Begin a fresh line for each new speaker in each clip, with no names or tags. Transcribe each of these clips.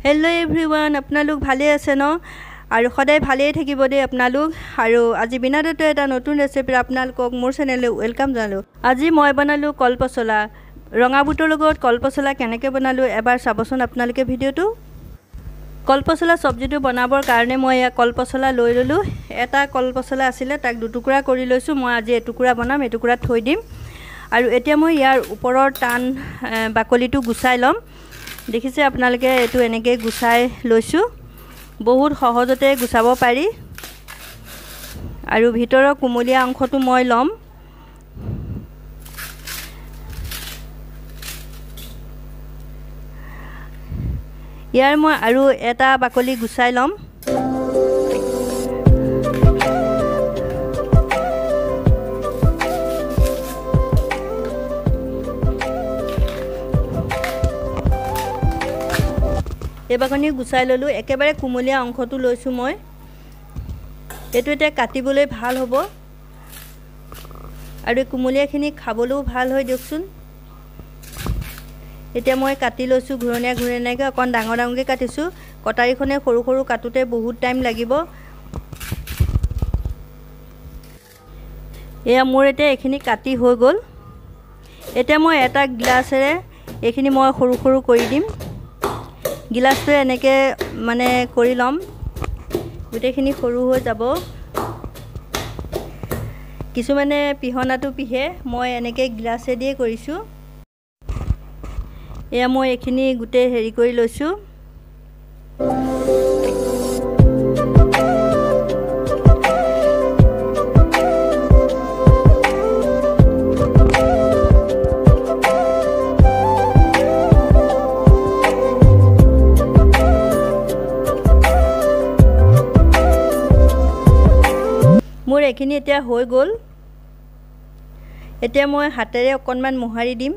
Hello everyone, আপোনালোক ভালে আছে ন আৰু সদায় ভালেই থাকিব দে আপোনালোক আৰু আজি বিনা দত্তৰ এটা নতুন ৰেচিপি আপোনালোকক মোৰ চেনেললৈ ওয়েলকাম জনালো আজি মই বনালো কল পচলা ৰঙা বুটৰ লগত কল পচলা কেনেকৈ বনালো এবাৰ চাবচোন আপোনালোকে ভিডিওটো কল পচলা সবজিটো বনাবৰ কাৰণে মই এই কল পচলা লৈ ললো এটা কল পচলা আছিল তাক দুটুকুৰা কৰি লৈছো মই আজি এটুকুৰা বনাম এটুকুৰা থৈ দিম আৰু এতিয়া মই ইয়াৰ ওপৰৰ টান বাকলিটো গুছাই লম দেখিছে আপোনালোকে এটো এনেকে গুছাই লৈছো বহুত সহজতে গুছাব পাৰি আৰু ভিতৰৰ কুমলীয়া অংশটো মই লম ইয়াৰ মই আৰু এটা বাকলি গুছাই লম এবাকনি গুছাই ললো একেবাৰে কুমলীয়া অংশটো লৈছো মই এটো এটা কাটিবলৈ ভাল হ'ব আৰু কুমলীয়াখিনি খাবলৈও ভাল হয় দেখছোন এতিয়া মই কাটি লৈছো ঘুৰণীয়াকৈ অকন ডাঙৰ ডাঙৰকৈ কাটিছো কটাৰীখনে সৰু সৰু কাটোতে বহুত টাইম লাগিব এয়া মোৰ এতিয়া এখিনি কাটি হৈ গল এতিয়া মই এটা গ্লাছেৰে এখিনি মই সৰু সৰু কৰি দিম গিলাসটো এনেকে মানে কৰি লম গুটেখিনি সৰু হৈ যাব কিছু মানে পিহনাটো পিহে মই এনেকে গ্লাছে দিয়ে কৰিছো এয়া মই এখিনি গুটে হেৰি কৰি লৈছো মোৰ এখিনি এতিয়া হৈ গল এতিয়া মই হাতেৰে অকনমান মোহাৰি দিম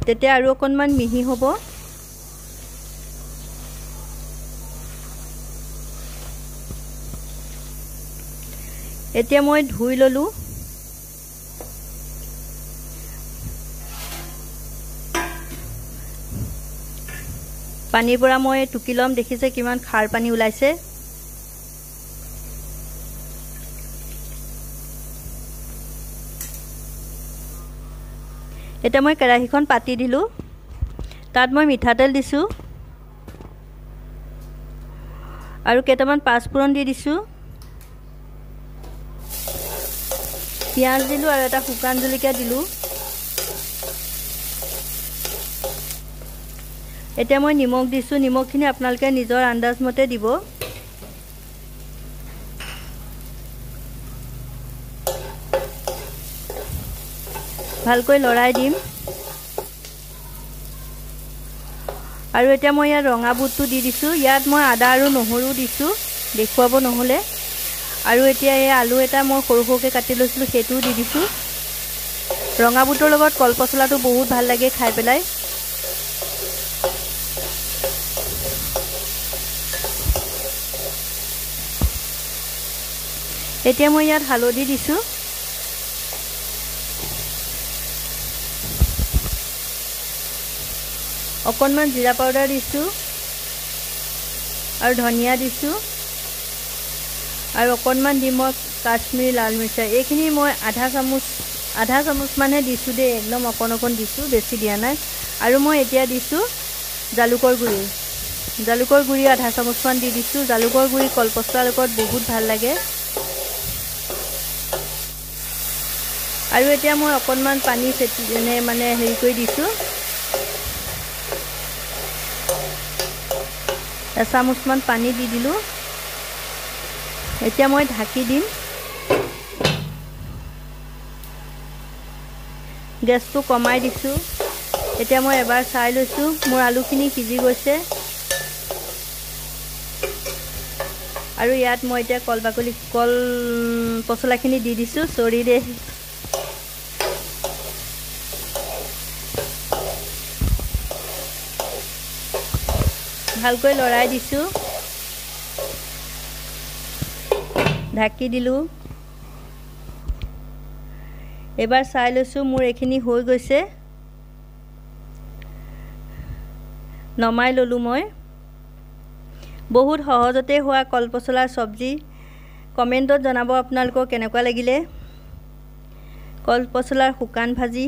তেতিয়া আৰু অকনমান মিহি হ'ব এতিয়া মই ধুই ললো পানীৰ পৰা মই টুকি লম দেখিছে কিমান খাৰ পানী ওলাইছে এটা মই কেৰাহীখন পাতি দিলো তাত মই মিঠাতেল দিছো আৰু কেটামান পাঁচফোৰণ দি দিছো পিয়াজ দিলো আৰু এটা শুকান জলকীয়া দিলো এতিয়া মই নিমখ দিছো নিমখখিনি আপোনালোকে নিজৰ আন্দাজ মতে দিব ভালকৈ লৰাই দিম আৰু এতিয়া মই ইয়াত ৰঙা বুটটো দি দিছো ইয়াত মই আদা আৰু নহৰু দিছো দেখুৱাব নহলে আৰু এতিয়া এই আলু এটা মই সৰু সৰুকৈ কাটি লৈছিলো সেইটো দি দিছো ৰঙা বুটৰ লগত কল পচলাটো বহুত ভাল লাগে খাই পেলাই এতিয়া মই ইয়াত হালধি দিছো অকনমান জিৰা পাউডাৰ দিছো আৰু ধনিয়া দিছো আৰু অকনমান দিমক কাশ্মীৰ লাল মিৰ্চা এইখিনি মই আধা চামুচ মানে দিছো দে একদম অকন দিছো বেছি দিয়া নাই আৰু মই এতিয়া দিছো জালুকৰ গুৰি আধা চামুচ মান দি দিছো জালুকৰ গুৰি কলপচলাৰ লগত বহুত ভাল লাগে আৰু এতিয়া মই অকনমান পানী চেতি মানে হেৰি কৰি দিছো এচামুচ মান পানী দি দিলো এতিয়া মই ঢাকি দিম গেছটো কমাই দিছো এতিয়া মই এবাৰ চাই লৈছো মোৰ আলুখিনি সিজি গৈছে আৰু ইয়াত মই এতিয়া কল পচলাখিনি দি দিছো সৰি দে ভালকৈ লৰাই দিছো ঢাকি দিলো এবাৰ চাই লৈছো মোৰ এখিনি হৈ গৈছে নমাই ললো মই বহুত সহজতে হোৱা কল পচলাৰ সবজি কমেন্টত জনাব আপোনালোকক কেনেকুৱা লাগিলে কল পচলাৰ শুকান ভাজি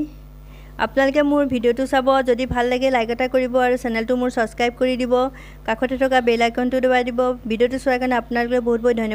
আপোনালোকে মোৰ ভিডিওটো চাব যদি ভাল লাগে লাইক এটা কৰিব আৰু চেনেলটো মোৰ সাবস্ক্ৰাইব কৰি দিব কাষতে থকা বেল আইকনটো দবাই দিব ভিডিওটো চোৱাৰ কাৰণে আপোনালোকক বহুত বহুত ধন্যবাদ